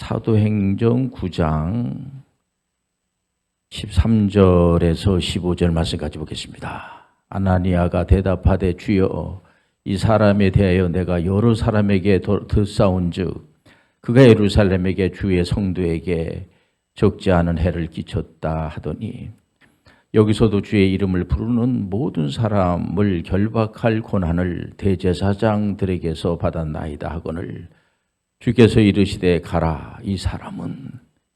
사도행전 9장 13절에서 15절 말씀까지 보겠습니다. 아나니아가 대답하되 주여 이 사람에 대하여 내가 여러 사람에게 듣사온즉 그가 예루살렘에게 주의 성도에게 적지 않은 해를 끼쳤다 하더니 여기서도 주의 이름을 부르는 모든 사람을 결박할 권한을 대제사장들에게서 받았나이다 하거늘 주께서 이르시되 가라. 이 사람은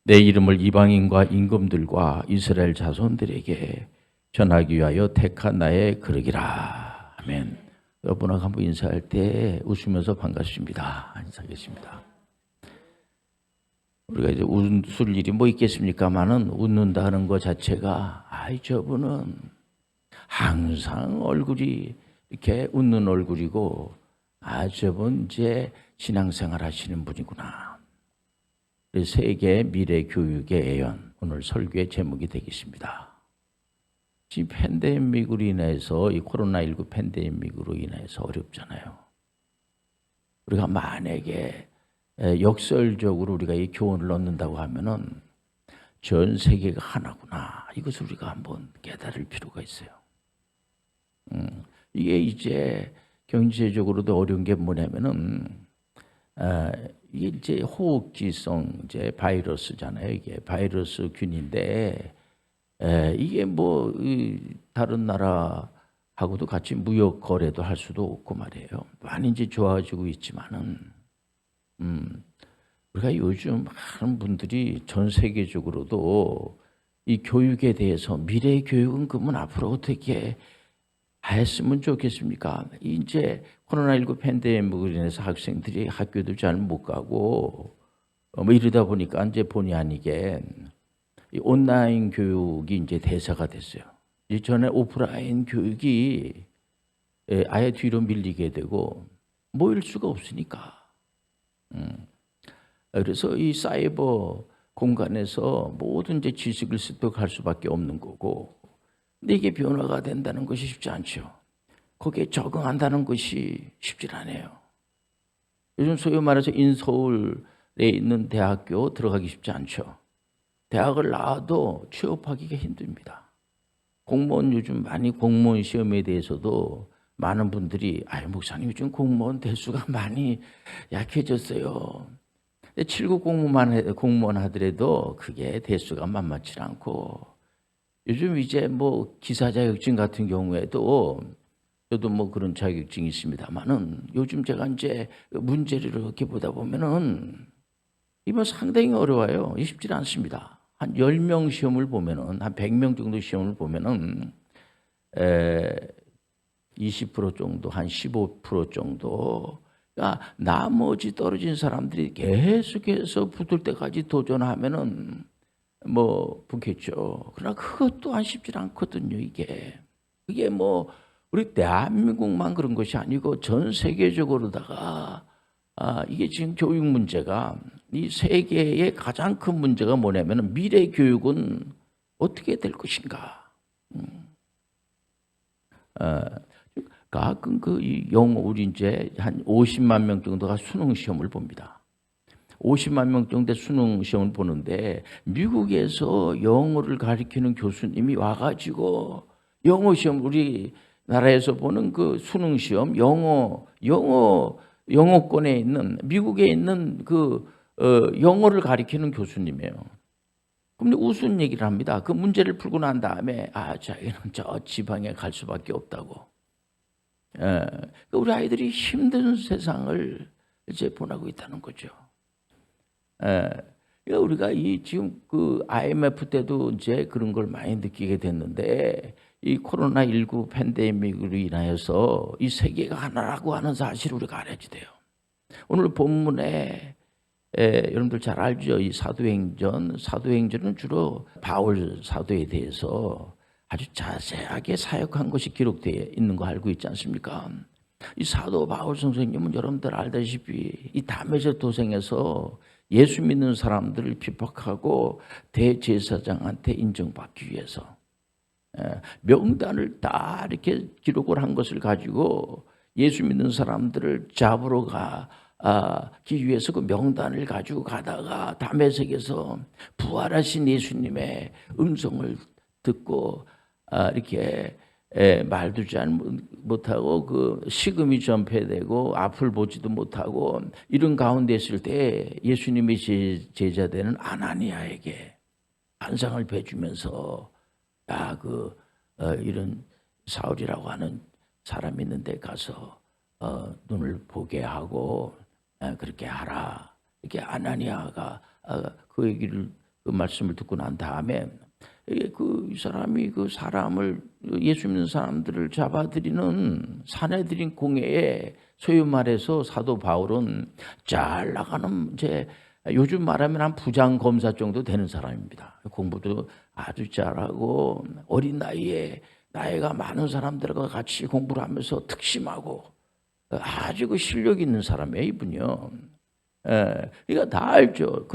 내 이름을 이방인과 임금들과 이스라엘 자손들에게 전하기 위하여 택한 나의 그러기라. 아멘. 여러분하고 한번 인사할 때 웃으면서 반갑습니다. 인사하겠습니다. 우리가 이제 웃을 일이 뭐 있겠습니까만은 웃는다 하는 것 자체가 저분은 항상 얼굴이 이렇게 웃는 얼굴이고 저분 이제 신앙생활 하시는 분이구나. 세계 미래 교육의 애연, 오늘 설교의 제목이 되겠습니다. 지금 팬데믹으로 인해서 이 코로나19 팬데믹으로 인해서 어렵잖아요. 우리가 만약에 역설적으로 우리가 이 교훈을 얻는다고 하면은 전 세계가 하나구나. 이것을 우리가 한번 깨달을 필요가 있어요. 이게 이제 경제적으로도 어려운 게 뭐냐면은 이게 이제 호흡기성 이제 바이러스잖아요. 이게 바이러스균인데 이게 뭐 다른 나라하고도 같이 무역 거래도 할 수도 없고 말이에요. 많이 이제 좋아지고 있지만은 우리가 요즘 많은 분들이 전 세계적으로도 이 교육에 대해서 미래 교육은 그러면 앞으로 어떻게 했으면 좋겠습니까? 이제 코로나19 팬데믹으로 인해서 학생들이 학교도 잘 못 가고 뭐 이러다 보니까 이제 본의 아니게 이 온라인 교육이 이제 대세가 됐어요. 이전에 오프라인 교육이 아예 뒤로 밀리게 되고 모일 수가 없으니까. 그래서 이 사이버 공간에서 모든 이제 지식을 습득할 수밖에 없는 거고, 근데 이게 변화가 된다는 것이 쉽지 않죠. 거기에 적응한다는 것이 쉽지 않아요. 요즘 소위 말해서 인서울에 있는 대학교 들어가기 쉽지 않죠. 대학을 나와도 취업하기가 힘듭니다. 공무원 요즘 많이 공무원 시험에 대해서도 많은 분들이 목사님 요즘 공무원 대수가 많이 약해졌어요. 7급 공무원 하더라도 그게 대수가 만만치 않고 요즘 이제 뭐 기사 자격증 같은 경우에도 저도 뭐 그런 자격증이 있습니다만은 요즘 제가 이제 문제를 이렇게 보다 보면은 이번 상당히 어려워요. 쉽지 않습니다. 한 10명 시험을 보면은 한 100명 정도 시험을 보면은 20% 정도 한 15% 정도 그러니까 나머지 떨어진 사람들이 계속해서 붙을 때까지 도전하면은 뭐 붙겠죠. 그러나 그것 또한 쉽지 않거든요. 그게 뭐 우리 대한민국만 그런 것이 아니고 전 세계적으로다가 이게 지금 교육 문제가 이 세계의 가장 큰 문제가 뭐냐면은 미래 교육은 어떻게 될 것인가. 가끔 우리 이제 한 50만 명 정도가 수능 시험을 봅니다. 50만 명 정도 수능 시험을 보는데 미국에서 영어를 가르치는 교수님이 와가지고 영어 시험 우리나라에서 보는 그 수능 시험 영어권에 있는 미국에 있는 영어를 가르치는 교수님이에요. 근데 우스운 얘기를 합니다. 그 문제를 풀고 난 다음에 자기는 저 지방에 갈 수밖에 없다고. 우리 아이들이 힘든 세상을 이제 보내고 있다는 거죠. 우리가 지금 IMF 때도 이제 그런 걸 많이 느끼게 됐는데 이 코로나19 팬데믹으로 인하여서 이 세계가 하나라고 하는 사실을 우리가 알아야지 돼요. 오늘 본문에 여러분들 잘 알죠? 이 사도행전은 주로 바울 사도에 대해서 아주 자세하게 사역한 것이 기록되어 있는 거 알고 있지 않습니까? 이 사도 바울 선생님은 여러분들 알다시피 이 다메섹 도성에서 예수 믿는 사람들을 핍박하고 대제사장한테 인정받기 위해서 명단을 다 이렇게 기록을 한 것을 가지고 예수 믿는 사람들을 잡으러 기 위해서 그 명단을 가지고 가다가 담에색에서 부활하신 예수님의 음성을 듣고 이렇게 말도 잘 못하고 그 식음이 전폐되고 앞을 보지도 못하고 이런 가운데 있을 때 예수님의 제자되는 아나니아에게 환상을 베주면서 이런 사울이라고 하는 사람이 있는데 가서 눈을 보게 하고 그렇게 하라. 이렇게 아나니아가 그 얘기를 그 말씀을 듣고 난 다음에 이 사람이 그 사람을 예수 믿는 사람들을 잡아들이는 사내들인 공회에 소위 말해서 사도 바울은 잘 나가는 이제 요즘 말하면 한 부장 검사 정도 되는 사람입니다. 공부도 아주 잘하고 어린 나이에 나이가 많은 사람들과 같이 공부를 하면서 특심하고 아주 그 실력 있는 사람이에요, 이분이요. 그러니까 다 알죠.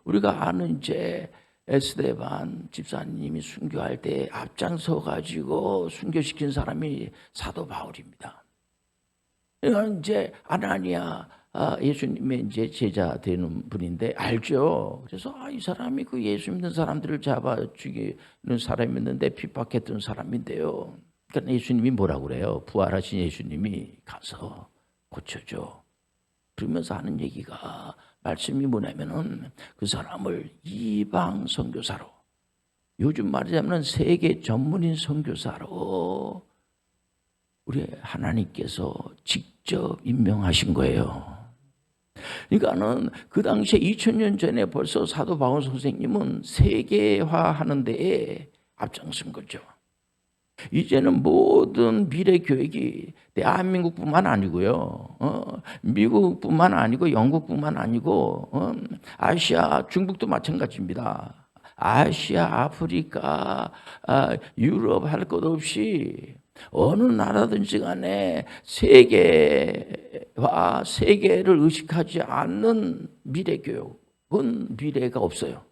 우리가 아는 이제 에스데반 집사님이 순교할 때 앞장서 가지고 순교시킨 사람이 사도 바울입니다. 그러니까 이제 아나니아 예수님의 이제 제자 되는 분인데 알죠. 그래서 이 사람이 그 예수 믿는 사람들을 잡아 죽이는 사람이었는데 핍박했던 사람인데요. 그러니까 예수님이 뭐라고 그래요? 부활하신 예수님이 가서 고쳐줘. 그러면서 하는 얘기가 말씀이 뭐냐면은 그 사람을 이방 선교사로, 요즘 말하자면 세계 전문인 선교사로 우리 하나님께서 직접 임명하신 거예요. 그러니까는 그 당시에 2000년 전에 벌써 사도 바울 선생님은 세계화하는 데에 앞장선 거죠. 이제는 모든 미래 교육이 대한민국뿐만 아니고요, 미국뿐만 아니고 영국뿐만 아니고 아시아, 중국도 마찬가지입니다. 아시아, 아프리카, 유럽 할 것 없이 어느 나라든지 간에 세계와 세계를 의식하지 않는 미래 교육은 미래가 없어요.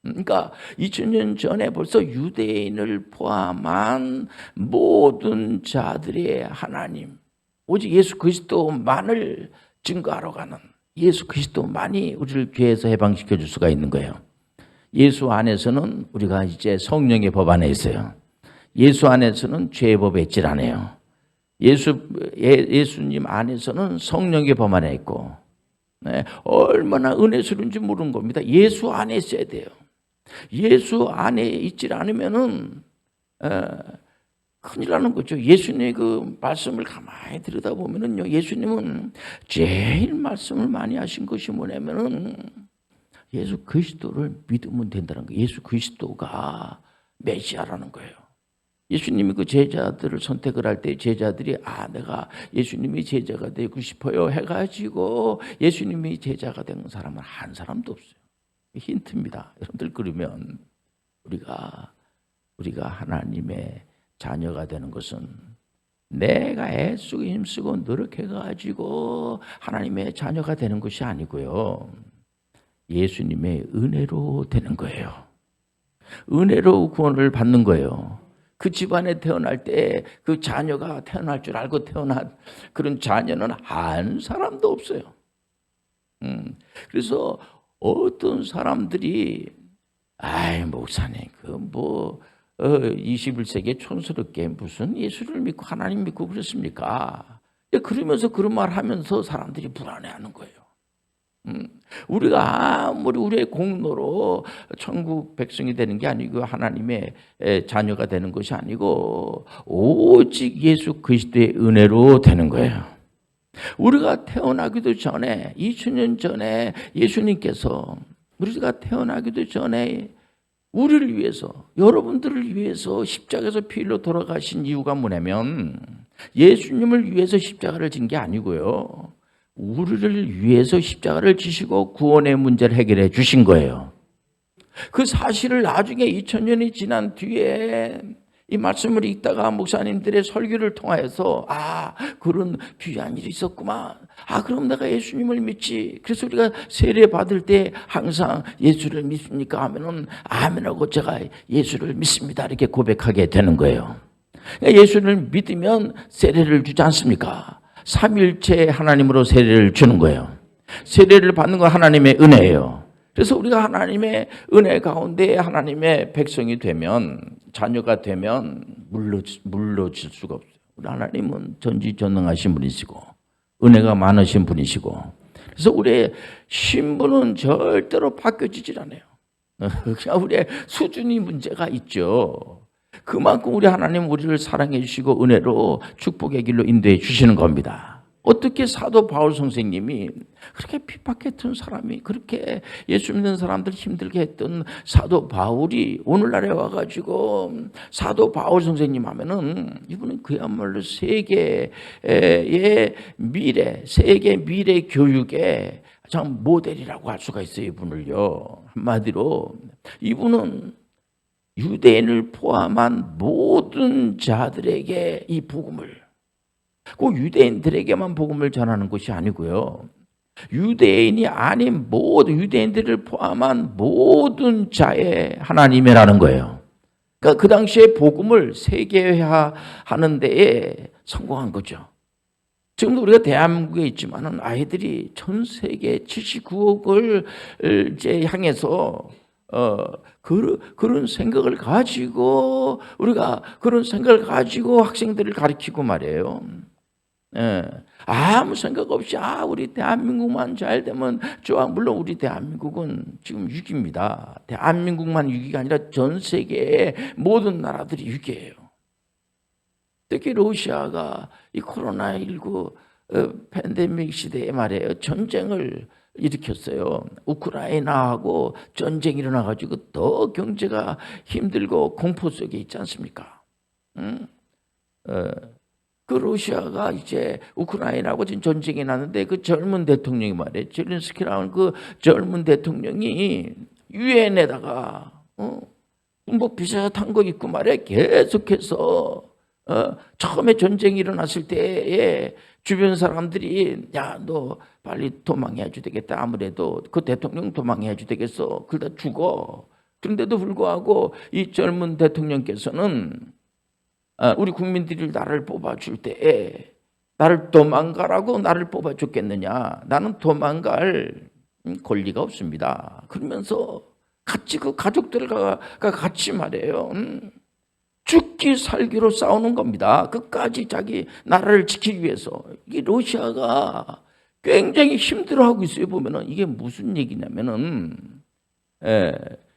그러니까 2000년 전에 벌써 유대인을 포함한 모든 자들의 하나님, 오직 예수 그리스도만을 증거하러 가는, 예수 그리스도만이 우리를 죄에서 해방시켜 줄 수가 있는 거예요. 예수 안에서는 우리가 이제 성령의 법 안에 있어요. 예수 안에서는 죄의 법에 있질 않아요. 예수님 안에서는 성령의 법 안에 있고, 얼마나 은혜스러운지 모르는 겁니다. 예수 안에 있어야 돼요. 예수 안에 있질 않으면은 큰일 나는 거죠. 예수님의 그 말씀을 가만히 들여다보면은요, 예수님은 제일 말씀을 많이 하신 것이 뭐냐면은 예수 그리스도를 믿으면 된다는 거예요. 예수 그리스도가 메시아라는 거예요. 예수님이 그 제자들을 선택을 할 때 제자들이 내가 예수님이 제자가 되고 싶어요 해가지고 예수님이 제자가 된 사람은 한 사람도 없어요. 힌트입니다. 여러분들, 그러면 우리가 하나님의 자녀가 되는 것은 내가 애쓰고 힘쓰고 노력해가지고 하나님의 자녀가 되는 것이 아니고요, 예수님의 은혜로 되는 거예요. 은혜로 구원을 받는 거예요. 그 집안에 태어날 때 그 자녀가 태어날 줄 알고 태어난 그런 자녀는 한 사람도 없어요. 그래서 어떤 사람들이 목사님 21세기에 촌스럽게 무슨 예수를 믿고 하나님 믿고 그랬습니까? 그러면서 그런 말 하면서 사람들이 불안해하는 거예요. 우리가 아무리 우리의 공로로 천국 백성이 되는 게 아니고 하나님의 자녀가 되는 것이 아니고 오직 예수 그리스도의 은혜로 되는 거예요. 우리가 태어나기도 전에 2000년 전에 예수님께서 우리가 태어나기도 전에 우리를 위해서, 여러분들을 위해서 십자가에서 피 흘려 돌아가신 이유가 뭐냐면 예수님을 위해서 십자가를 진 게 아니고요, 우리를 위해서 십자가를 지시고 구원의 문제를 해결해 주신 거예요. 그 사실을 나중에 2000년이 지난 뒤에 이 말씀을 읽다가 목사님들의 설교를 통하여서 그런 귀한 일이 있었구만. 그럼 내가 예수님을 믿지. 그래서 우리가 세례 받을 때 항상 예수를 믿습니까 하면은 아멘하고 제가 예수를 믿습니다 이렇게 고백하게 되는 거예요. 예수를 믿으면 세례를 주지 않습니까? 삼일체 하나님으로 세례를 주는 거예요. 세례를 받는 건 하나님의 은혜예요. 그래서 우리가 하나님의 은혜 가운데 하나님의 백성이 되면, 자녀가 되면 물러질 수가 없어요. 우리 하나님은 전지전능하신 분이시고 은혜가 많으신 분이시고, 그래서 우리의 신분은 절대로 바뀌어지질 않아요. 그냥 우리의 수준이 문제가 있죠. 그만큼 우리 하나님 우리를 사랑해 주시고 은혜로 축복의 길로 인도해 주시는 겁니다. 어떻게 사도 바울 선생님이, 그렇게 핍박했던 사람이, 그렇게 예수 믿는 사람들 힘들게 했던 사도 바울이 오늘날에 와가지고 사도 바울 선생님 하면은 이분은 그야말로 세계의 미래, 세계 미래 교육의 참 모델이라고 할 수가 있어요. 이분을요. 한마디로 이분은 유대인을 포함한 모든 자들에게 이 복음을, 꼭 유대인들에게만 복음을 전하는 것이 아니고요, 유대인이 아닌 모든 유대인들을 포함한 모든 자의 하나님이라는 거예요. 그러니까 그 당시에 복음을 세계화하는 데에 성공한 거죠. 지금도 우리가 대한민국에 있지만은 아이들이 전 세계 79억을 이제 향해서 그런 생각을 가지고, 우리가 그런 생각을 가지고 학생들을 가르치고 말이에요. 아무 생각 없이 우리 대한민국만 잘 되면 좋아. 물론 우리 대한민국은 지금 위기입니다. 대한민국만 위기가 아니라 전 세계의 모든 나라들이 위기예요. 특히 러시아가 이 코로나19 팬데믹 시대에 말이에요, 전쟁을 일으켰어요. 우크라이나하고 전쟁이 일어나가지고 더 경제가 힘들고 공포 속에 있지 않습니까? 그 러시아가 이제 우크라이나하고 지금 전쟁이 나는데, 그 젊은 대통령이 말이에요, 젤렌스키라는 그 젊은 대통령이 유엔에다가 군복 비슷한 거 입고 말이에요, 계속해서 처음에 전쟁이 일어났을 때에 주변 사람들이, 야, 너 빨리 도망해야지 되겠다. 아무래도 그 대통령 도망해야지 되겠어. 그러다 죽어. 그런데도 불구하고 이 젊은 대통령께서는 우리 국민들이 나를 뽑아줄 때에 나를 도망가라고 나를 뽑아줬겠느냐. 나는 도망갈 권리가 없습니다. 그러면서 같이 그 가족들과 같이 말해요. 죽기 살기로 싸우는 겁니다. 끝까지 자기 나라를 지키기 위해서. 이 러시아가 굉장히 힘들어하고 있어요. 보면은 이게 무슨 얘기냐면은,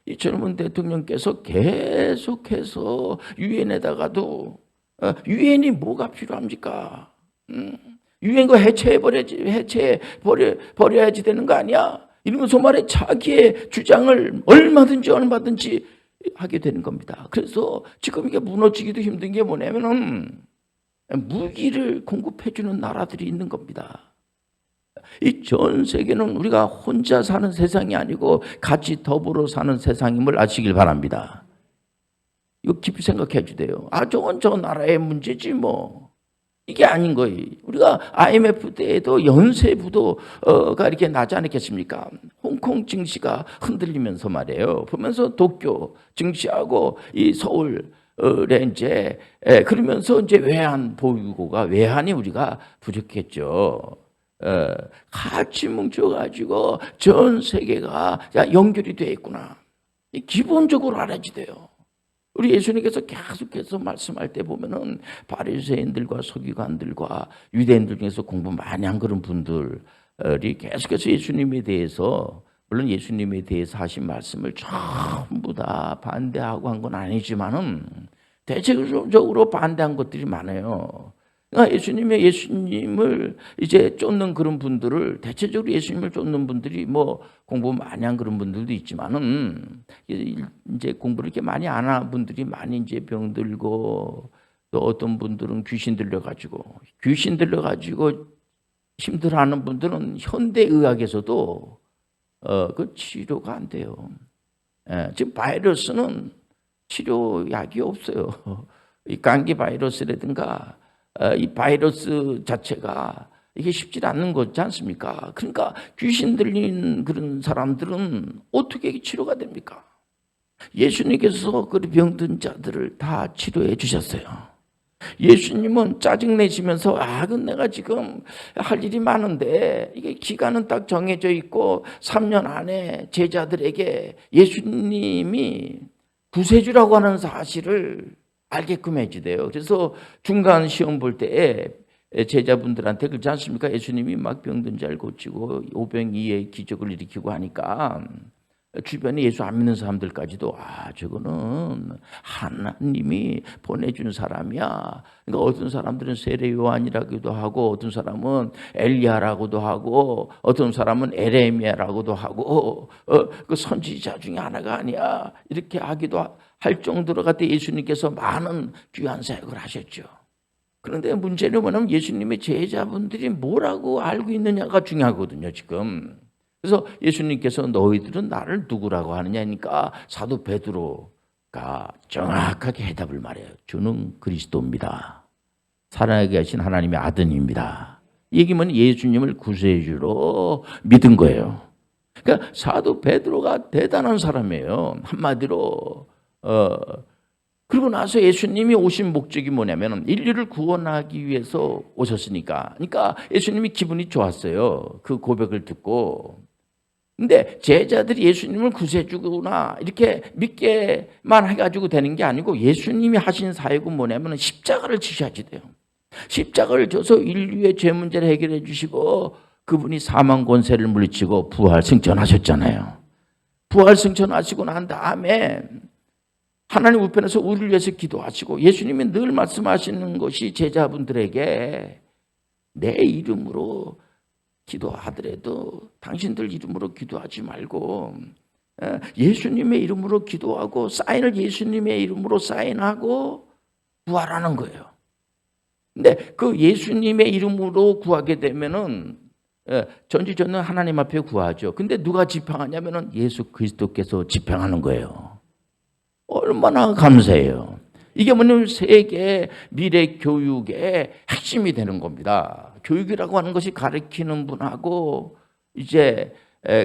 이 젊은 대통령께서 계속해서 유엔에다가도, 유엔이 뭐가 필요합니까? 유엔과 해체해버려야지 되는 거 아니야? 이러면서 말해 자기의 주장을 얼마든지 하게 되는 겁니다. 그래서 지금 이게 무너지기도 힘든 게 뭐냐면은 무기를 공급해주는 나라들이 있는 겁니다. 이 전 세계는 우리가 혼자 사는 세상이 아니고 같이 더불어 사는 세상임을 아시길 바랍니다. 이거 깊이 생각해 주세요. 저건 저 나라의 문제지 뭐. 이게 아닌 거예요. 우리가 IMF 때에도 연쇄부도가 이렇게 나지 않았겠습니까? 홍콩 증시가 흔들리면서 말이에요. 보면서 도쿄 증시하고 이 서울에 이제 그러면서 이제 외환이 우리가 부족했죠. 같이 뭉쳐가지고 전 세계가 연결이 되어 있구나. 기본적으로 알아야지 돼요. 우리 예수님께서 계속해서 말씀할 때 보면은 바리새인들과 서기관들과 유대인들 중에서 공부 많이 한 그런 분들이 계속해서 예수님에 대해서, 물론 예수님에 대해서 하신 말씀을 전부 다 반대하고 한 건 아니지만은 대체적으로 반대한 것들이 많아요. 그러니까 예수님을 이제 쫓는 그런 분들을, 대체적으로 예수님을 쫓는 분들이 뭐 공부 많이 한 그런 분들도 있지만은 이제 공부를 이렇게 많이 안 한 분들이 많이 이제 병들고, 또 어떤 분들은 귀신 들려가지고 힘들어하는 분들은 현대의학에서도 그 치료가 안 돼요. 지금 바이러스는 치료약이 없어요. 이 감기 바이러스라든가 이 바이러스 자체가 이게 쉽지 않는 거지 않습니까? 그러니까 귀신 들린 그런 사람들은 어떻게 치료가 됩니까? 예수님께서 그 병든 자들을 다 치료해 주셨어요. 예수님은 짜증내시면서 그건 내가 지금 할 일이 많은데 이게 기간은 딱 정해져 있고 3년 안에 제자들에게 예수님이 구세주라고 하는 사실을 알게끔 해주대요. 그래서 중간 시험 볼 때에 제자분들한테 그렇지 않습니까? 예수님이 막 병든 자를 고치고 오병이의 기적을 일으키고 하니까 주변에 예수 안 믿는 사람들까지도 저거는 하나님이 보내준 사람이야. 그러니까 어떤 사람들은 세례 요한이라고도 하고 어떤 사람은 엘리야라고도 하고 어떤 사람은 에레미야라고도 하고 그 선지자 중에 하나가 아니야. 이렇게 하기도 할 정도로 갖다 예수님께서 많은 귀한 사역을 하셨죠. 그런데 문제는 뭐냐면 예수님의 제자분들이 뭐라고 알고 있느냐가 중요하거든요, 지금. 그래서 예수님께서 너희들은 나를 누구라고 하느냐니까 사도 베드로가 정확하게 해답을 말해요. 주는 그리스도입니다. 살아계신 하신 하나님의 아드님입니다. 이 얘기는 예수님을 구세주로 믿은 거예요. 그러니까 사도 베드로가 대단한 사람이에요. 한마디로 그리고 나서 예수님이 오신 목적이 뭐냐면 인류를 구원하기 위해서 오셨으니까. 그러니까 예수님이 기분이 좋았어요. 그 고백을 듣고. 근데 제자들이 예수님을 구세주구나 이렇게 믿게만 해가지고 되는 게 아니고 예수님이 하신 사역은 뭐냐면 십자가를 지셔야지 돼요. 십자가를 져서 인류의 죄 문제를 해결해 주시고 그분이 사망 권세를 물리치고 부활 승천하셨잖아요. 부활 승천하시고 난 다음에 하나님 우편에서 우리를 위해서 기도하시고 예수님이 늘 말씀하시는 것이 제자분들에게 내 이름으로 기도하더라도 당신들 이름으로 기도하지 말고 예수님의 이름으로 기도하고 사인을 예수님의 이름으로 사인하고 구하라는 거예요. 근데 그 예수님의 이름으로 구하게 되면은 전지전능 하나님 앞에 구하죠. 근데 누가 지팡하냐면은 예수 그리스도께서 지팡하는 거예요. 얼마나 감사해요. 이게 뭐냐면 세계 미래 교육의 핵심이 되는 겁니다. 교육이라고 하는 것이 가르치는 분하고 이제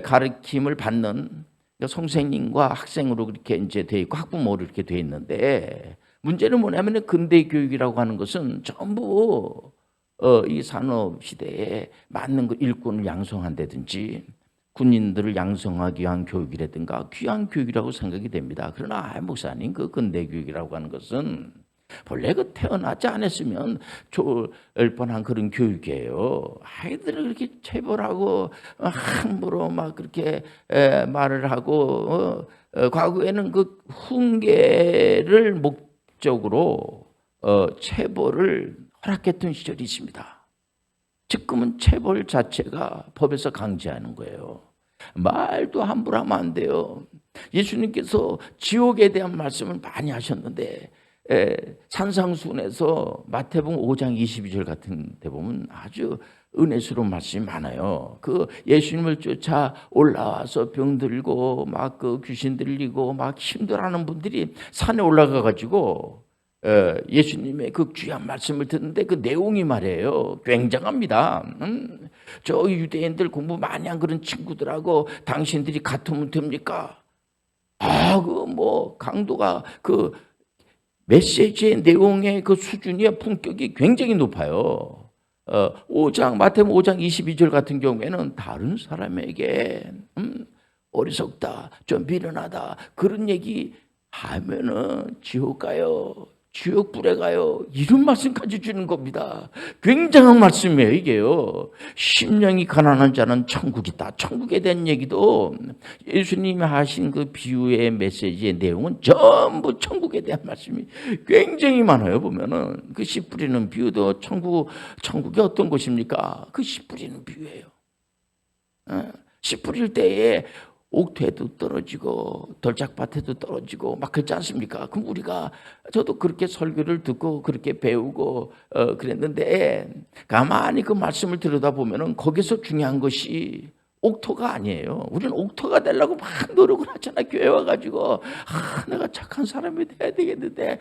가르침을 받는 선생님과 학생으로 그렇게 이제 돼 있고 학부모로 이렇게 돼 있는데 문제는 뭐냐면 근대 교육이라고 하는 것은 전부 이 산업 시대에 맞는 그 일꾼을 양성한다든지 군인들을 양성하기 위한 교육이라든가 귀한 교육이라고 생각이 됩니다. 그러나 목사님 그 근대 교육이라고 하는 것은 본래 그 태어나지 않았으면 좋을 뻔한 그런 교육이에요. 아이들을 그렇게 체벌하고 함부로 막 그렇게 말을 하고 과거에는 그 훈계를 목적으로 체벌을 허락했던 시절이 있습니다. 지금은 체벌 자체가 법에서 강제하는 거예요. 말도 함부로 하면 안 돼요. 예수님께서 지옥에 대한 말씀을 많이 하셨는데 산상수훈에서 마태복음 5장 22절 같은 데 보면 아주 은혜스러운 말씀이 많아요. 그 예수님을 쫓아 올라와서 병들고 막 그 귀신 들리고 막 힘들어하는 분들이 산에 올라가 가지고 예수님의 그 귀한 말씀을 듣는데 그 내용이 말이에요. 굉장합니다. 저 유대인들 공부 많이 한 그런 친구들하고 당신들이 같으면 됩니까? 그 뭐 강도가 그 메시지의 내용의 그 수준이 품격이 굉장히 높아요. 5장 마태복음 5장 22절 같은 경우에는 다른 사람에게 어리석다, 좀 미련하다 그런 얘기 하면은 지옥 가요. 지옥 불에 가요. 이런 말씀까지 주는 겁니다. 굉장한 말씀이에요, 이게요. 심령이 가난한 자는 천국이다. 천국에 대한 얘기도 예수님이 하신 그 비유의 메시지의 내용은 전부 천국에 대한 말씀이 굉장히 많아요. 보면은 그 씨 뿌리는 비유도 천국이 어떤 곳입니까? 그 씨 뿌리는 비유예요. 씨 뿌릴 때에 옥퇴도 떨어지고 돌짝밭에도 떨어지고 막 그렇지 않습니까? 그럼 우리가 저도 그렇게 설교를 듣고 그렇게 배우고 그랬는데 가만히 그 말씀을 들여다보면은 거기서 중요한 것이 옥토가 아니에요. 우리는 옥토가 되려고 막 노력을 하잖아. 교회 와가지고 내가 착한 사람이 돼야 되겠는데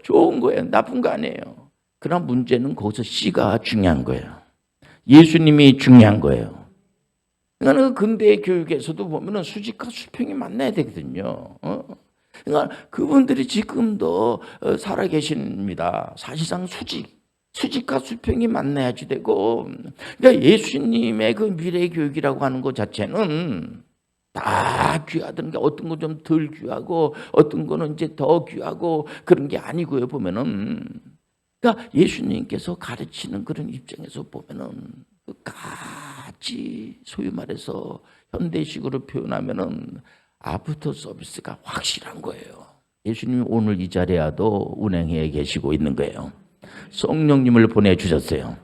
좋은 거예요. 나쁜 거 아니에요. 그러나 문제는 거기서 씨가 중요한 거예요. 예수님이 중요한 거예요. 그러니까 근대 교육에서도 보면은 수직과 수평이 만나야 되거든요. 그러니까 그분들이 지금도 살아 계십니다. 사실상 수직과 수평이 만나야지 되고, 그러니까 예수님의 그 미래 교육이라고 하는 것 자체는 다 귀하던 게 어떤 건 좀 덜 귀하고 어떤 거는 이제 더 귀하고 그런 게 아니고요. 보면은 그러니까 예수님께서 가르치는 그런 입장에서 보면은 그 가지 소위 말해서 현대식으로 표현하면은 아프터 서비스가 확실한 거예요. 예수님이 오늘 이 자리에도 운행해 계시고 있는 거예요. 성령님을 보내주셨어요.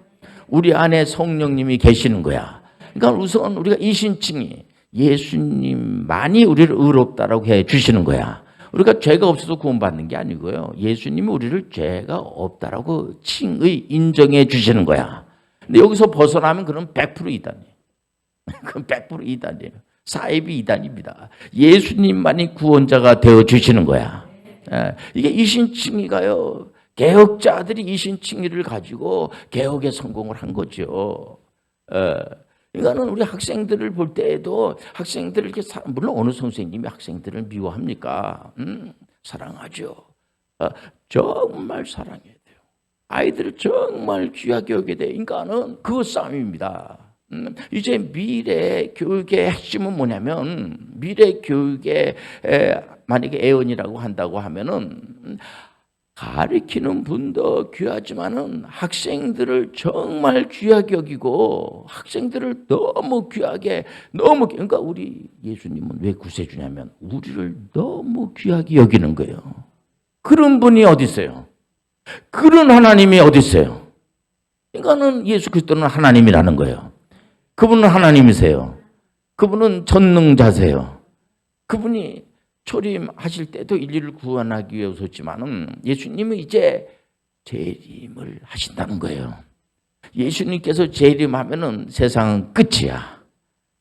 우리 안에 성령님이 계시는 거야. 그러니까 우선 우리가 이신칭이 예수님만이 우리를 의롭다라고 해 주시는 거야. 우리가 죄가 없어서 구원받는 게 아니고요. 예수님이 우리를 죄가 없다라고 칭의 인정해 주시는 거야. 근데 여기서 벗어나면 그럼 100% 이단이에요. 그건 100% 이단이에요. 사입이 이단입니다. 예수님만이 구원자가 되어 주시는 거야. 이게 이신칭의가요. 개혁자들이 이신칭의를 가지고 개혁에 성공을 한 거죠. 이거는 우리 학생들을 볼 때에도 학생들을 이렇게 물론 어느 선생님이 학생들을 미워합니까? 사랑하죠. 정말 사랑해야 돼요. 아이들을 정말 귀하게 여겨야 돼요. 인간은 그 싸움입니다. 이제 미래 교육의 핵심은 뭐냐면 미래 교육의 만약에 애언이라고 한다고 하면은 가르치는 분도 귀하지만은 학생들을 정말 귀하게 여기고 학생들을 너무 귀하게 그러니까 우리 예수님은 왜 구세주냐면 우리를 너무 귀하게 여기는 거예요. 그런 분이 어디 있어요? 그런 하나님이 어디 있어요? 그러니까는 예수 그리스도는 하나님이라는 거예요. 그분은 하나님이세요. 그분은 전능자세요. 그분이 초림하실 때도 인류를 구원하기 위해 오셨지만은 예수님은 이제 재림을 하신다는 거예요. 예수님께서 재림하면은 세상은 끝이야.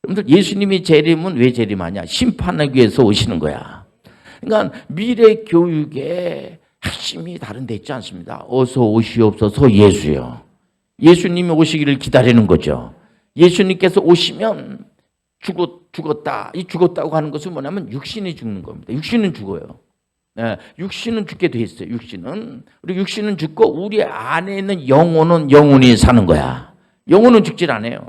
여러분들 예수님이 재림은 왜 재림하냐? 심판하기 위해서 오시는 거야. 그러니까 미래 교육의 핵심이 다른 데 있지 않습니다. 어서 오시옵소서 예수요. 예수님이 오시기를 기다리는 거죠. 예수님께서 오시면 죽었다. 이 죽었다고 하는 것은 뭐냐면 육신이 죽는 겁니다. 육신은 죽어요. 네, 육신은 죽게 돼 있어요. 우리 육신은 죽고 우리 안에 있는 영혼은 영원히 사는 거야. 영혼은 죽질 않아요.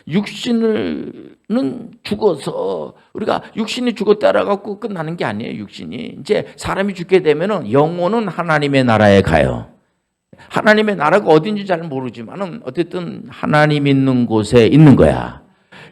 육신은 죽어서 우리가 육신이 죽었다라 갖고 끝나는 게 아니에요. 육신이 이제 사람이 죽게 되면은 영혼은 하나님의 나라에 가요. 하나님의 나라가 어딘지 잘 모르지만은 어쨌든 하나님 있는 곳에 있는 거야.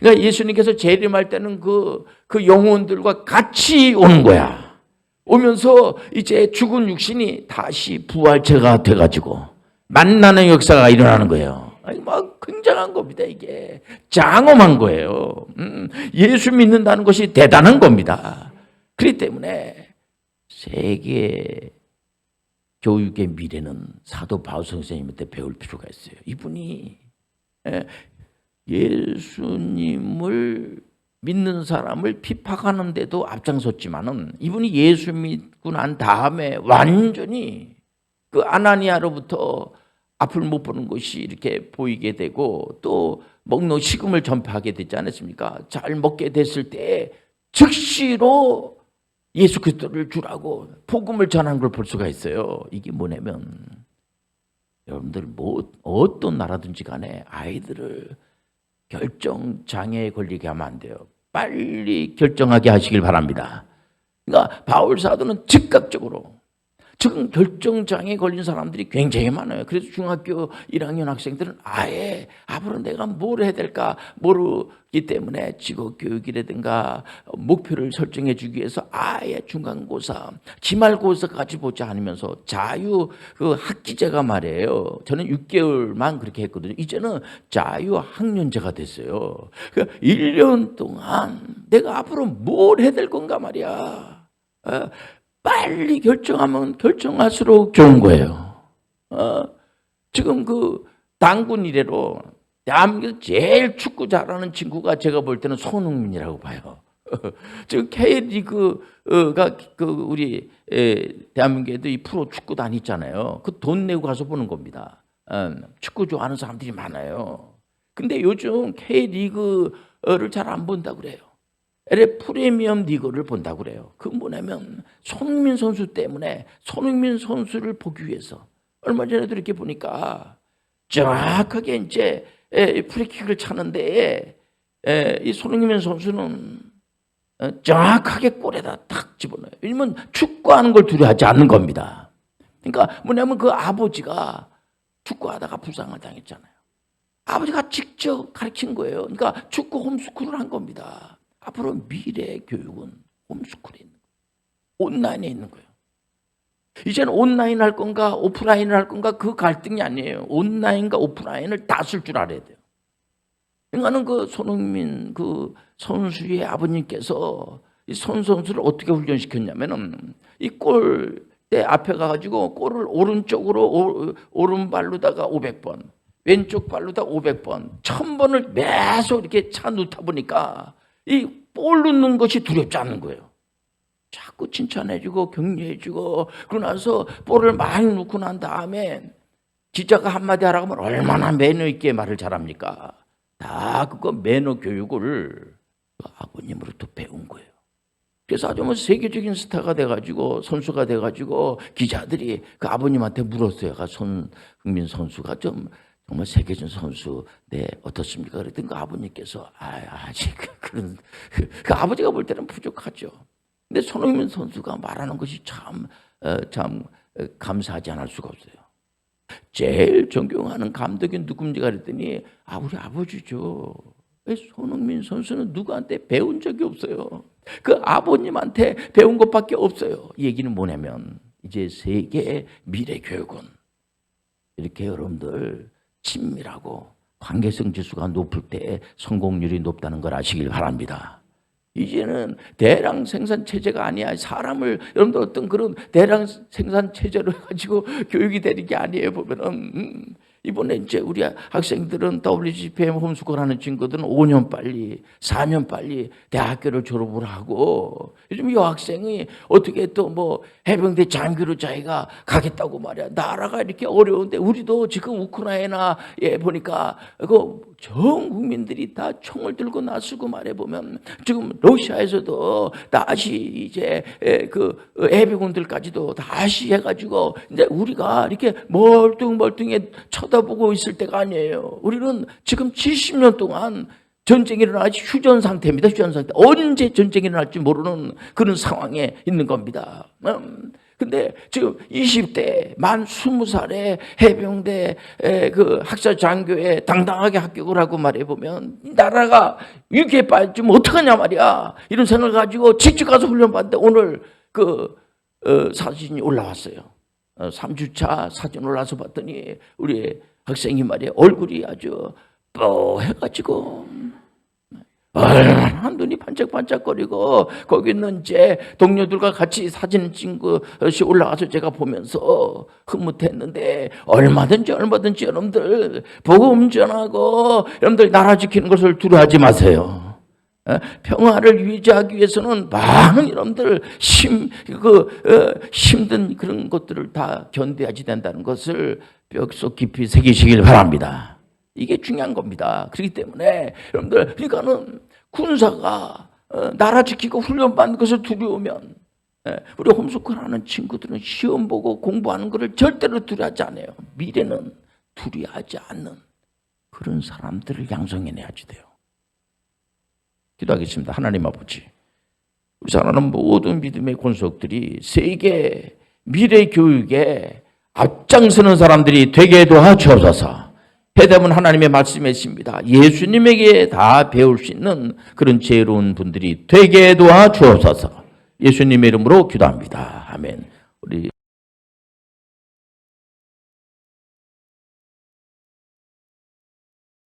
그러니까 예수님께서 재림할 때는 그 영혼들과 같이 오는 거야. 오면서 이제 죽은 육신이 다시 부활체가 돼가지고 만나는 역사가 일어나는 거예요. 아니, 막 굉장한 겁니다. 이게 장엄한 거예요. 예수 믿는다는 것이 대단한 겁니다. 그렇기 때문에 세계 교육의 미래는 사도 바울 선생님한테 배울 필요가 있어요. 이분이 예수님을 믿는 사람을 피박하는데도 앞장섰지만은 이분이 예수 믿고 난 다음에 완전히 그 아나니아로부터 앞을 못 보는 것이 이렇게 보이게 되고 또 먹는 식음을 전파하게 되지 않았습니까? 잘 먹게 됐을 때 즉시로 예수 그리스도를 주라고 복음을 전하는 걸 볼 수가 있어요. 이게 뭐냐면 여러분들 어떤 나라든지 간에 아이들을 결정장애에 걸리게 하면 안 돼요. 빨리 결정하게 하시길 바랍니다. 그러니까 바울 사도는 즉각적으로 지금 결정장애에 걸린 사람들이 굉장히 많아요. 그래서 중학교 1학년 학생들은 아예 앞으로 내가 뭘 해야 될까 모르기 때문에 직업교육이라든가 목표를 설정해 주기 위해서 아예 중간고사, 기말고사까지 보지 않으면서 자유 학기제가 말이에요. 저는 6개월만 그렇게 했거든요. 이제는 자유 학년제가 됐어요. 그러니까 1년 동안 내가 앞으로 뭘 해야 될 건가 말이야. 빨리 결정하면 결정할수록 좋은 거예요. 지금 그 당군 이래로 대한민국에서 제일 축구 잘하는 친구가 제가 볼 때는 손흥민이라고 봐요. 지금 K리그가 우리 대한민국에도 이 프로 축구단 있잖아요. 그 돈 내고 가서 보는 겁니다. 축구 좋아하는 사람들이 많아요. 근데 요즘 K리그를 잘 안 본다 그래요. 프리미엄 리그를 본다고 그래요. 그건 뭐냐면 손흥민 선수 때문에 손흥민 선수를 보기 위해서 얼마 전에도 이렇게 보니까 정확하게 이제 프리킥을 차는데 이 손흥민 선수는 정확하게 골에다 탁 집어넣어요. 왜냐면 축구하는 걸 두려워하지 않는 겁니다. 그러니까 뭐냐면 그 아버지가 축구하다가 부상을 당했잖아요. 아버지가 직접 가르친 거예요. 그러니까 축구 홈스쿨을 한 겁니다. 앞으로 미래 교육은 홈스쿨에 있는 거예요. 온라인에 있는 거예요. 이제는 온라인 할 건가 오프라인을 할 건가 그 갈등이 아니에요. 온라인과 오프라인을 다 쓸 줄 알아야 돼요. 그러니까는 그 손흥민 그 선수의 아버님께서 이 손 선수를 어떻게 훈련시켰냐면은 이 골대 앞에 가가지고 골을 오른쪽으로 오른발로다가 500번, 왼쪽 발로다가 500번, 1000번을 계속 이렇게 차 놓다 보니까 이 볼 넣는 것이 두렵지 않는 거예요. 자꾸 칭찬해주고 격려해주고 그러고 나서 볼을 많이 넣고 난 다음에 기자가 한마디 하라고 하면 얼마나 매너 있게 말을 잘합니까? 다 그거 매너 교육을 아버님으로부터 배운 거예요. 그래서 아주 뭐 세계적인 스타가 돼가지고 선수가 돼가지고 기자들이 그 아버님한테 물었어요. 손흥민 선수가 좀 정말 세계적인 선수 네 어떻습니까? 그랬더니 그 아버님께서 아직 그런 그 아버지가 볼 때는 부족하죠. 근데 손흥민 선수가 말하는 것이 참 감사하지 않을 수가 없어요. 제일 존경하는 감독이 누굽니까 그랬더니 우리 아버지죠. 손흥민 선수는 누구한테 배운 적이 없어요. 그 아버님한테 배운 것밖에 없어요. 이 얘기는 뭐냐면 이제 세계의 미래 교육은 이렇게 여러분들 친밀하고 관계성 지수가 높을 때 성공률이 높다는 걸 아시길 바랍니다. 이제는 대량 생산 체제가 아니야. 사람을 여러분들 어떤 그런 대량 생산 체제로 가지고 교육이 되는 게 아니에요. 보면은 이번에 이제 우리 학생들은 WGPM 홈스쿨 하는 친구들은 5년 빨리, 4년 빨리 대학교를 졸업을 하고 요즘 이 학생이 어떻게 또 뭐 해병대 장교로 자기가 가겠다고 말이야. 나라가 이렇게 어려운데 우리도 지금 우크라이나에 보니까 전 국민들이 다 총을 들고 나서고 말해보면 지금 러시아에서도 다시 이제 그 해병군들까지도 다시 해가지고 이제 우리가 이렇게 멀뚱멀뚱해 쳐다보고 있을 때가 아니에요. 우리는 지금 70년 동안 전쟁이 일어나지 휴전 상태입니다. 휴전 상태. 언제 전쟁이 일어날지 모르는 그런 상황에 있는 겁니다. 근데 지금 20대 만 20살에 해병대 그 학사 장교에 당당하게 합격을 하고 말해보면 나라가 위기에 빠지면 어떡하냐 말이야. 이런 생각을 가지고 직접 가서 훈련받는데 오늘 그 사진이 올라왔어요. 3주차 사진 올라와서 봤더니 우리 학생이 말이야 얼굴이 아주 뻐해가지고 얼마나 눈이 반짝반짝거리고 거기 있는 이제 동료들과 같이 사진 찍은 것이 올라가서 제가 보면서 흐뭇했는데 얼마든지 여러분들 복음 전하고 여러분들 나라 지키는 것을 두려워하지 마세요. 평화를 유지하기 위해서는 많은 여러분들 힘든 그런 것들을 다 견뎌야지 된다는 것을 뼛속 깊이 새기시길 바랍니다. 이게 중요한 겁니다. 그렇기 때문에 여러분들 그러니까는 군사가 나라 지키고 훈련받는 것을 두려우면 우리 홈스쿨 하는 친구들은 시험 보고 공부하는 것을 절대로 두려워하지 않아요. 미래는 두려워하지 않는 그런 사람들을 양성해내야지 돼요. 기도하겠습니다. 하나님 아버지, 우리 사랑하는 모든 믿음의 권속들이 세계 미래 교육에 앞장서는 사람들이 되게 도와주옵소서. 해답은 하나님의 말씀이십니다. 예수님에게 다 배울 수 있는 그런 지혜로운 분들이 되게 도와주옵소서. 예수님의 이름으로 기도합니다.